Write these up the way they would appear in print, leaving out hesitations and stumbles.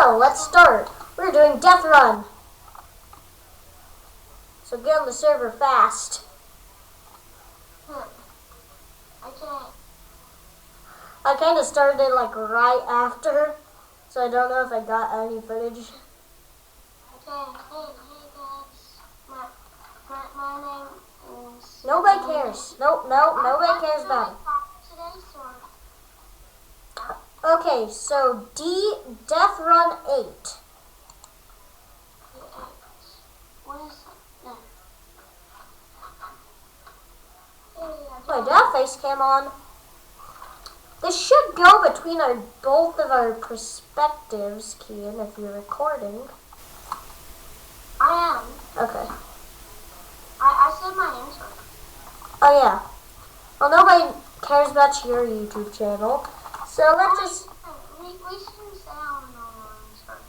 So, let's start. We're doing Death Run. So get on the server fast. I can't. I kind of started it like right after, so I don't know if I got any footage. Okay, hey guys. My name is... Nobody cares. Nobody cares about it. Today, so... Okay, so Death Run 8. What is that? Wait, do I have face cam on? This should go between both of our perspectives, Kian, if you're recording. I am. Okay. I said my name's right. Oh yeah. Well, nobody cares about your YouTube channel, so let's just... We should say our names first.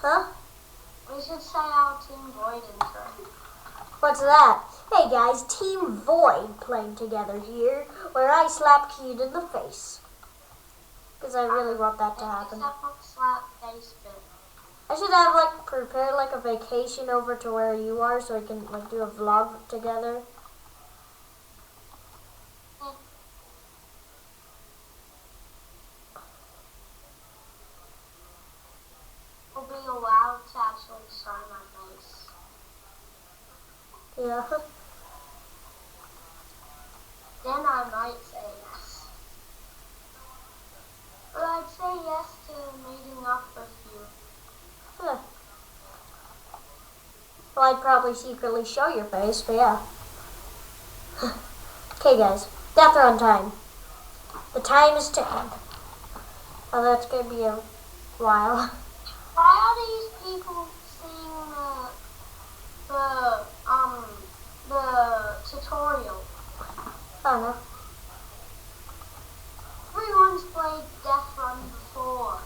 Huh? We should say our Team Void intro. What's that? Hey guys, Team Void playing together here, where I slap Kian in the face. Because I really want that to happen. Except for slap face bit. I should have like prepared like a vacation over to where you are so we can like do a vlog together. We'll be allowed to actually sign my face. Yeah. Then I might say yes. But I'd say yes to meeting up with you. Huh. Well, I'd probably secretly show your face, but yeah. Okay guys, Death Run time. The time is ticking. Oh, that's gonna be a while. Why are these people seeing the tutorial? I don't know. Everyone's played Death Run before.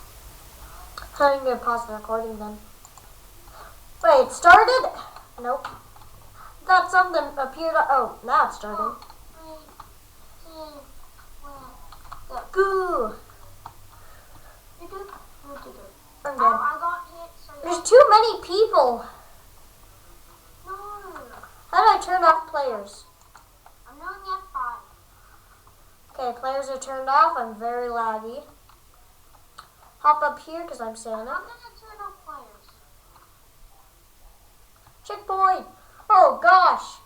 I'm gonna pause the recording then. Wait, it started? Nope. Thought something appeared. Oh, now it's starting. 3, 2, 1, go. Goo! I'm dead. I got hit, so There's too many people. no. How do I turn off players? I'm doing F5. Okay, players are turned off. I'm very laggy. Hop up here because I'm I'm Santa. gonna turn off players. Checkpoint! Oh gosh!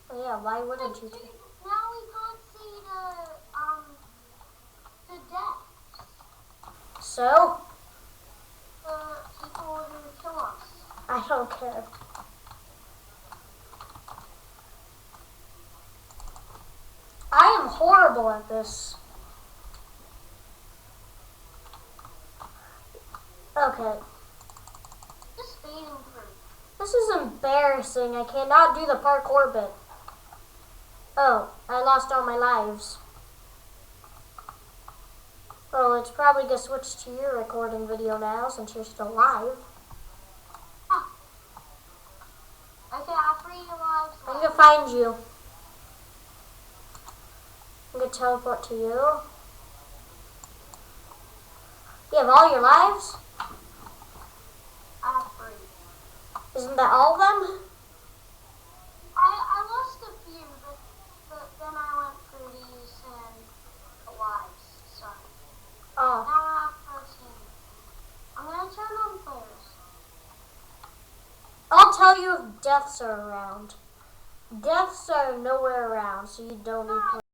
Oh yeah, why wouldn't you? Now we can't see the deaths. So? The people who kill us. I don't care. I am horrible at this. Okay. Just speeding through. This is embarrassing. I cannot do the parkour bit. Oh, I lost all my lives. Well, it's probably gonna switch to your recording video now since you're still live. Ah. Okay, I free your lives. I'm gonna find you. I'm gonna teleport to you. You have all your lives? I have free. Isn't that all of them? I lost a few, but then I went through these and lives. So Oh. now I have 13. I'm gonna turn on players. I'll tell you if deaths are around. Deaths are nowhere around, so you don't need to.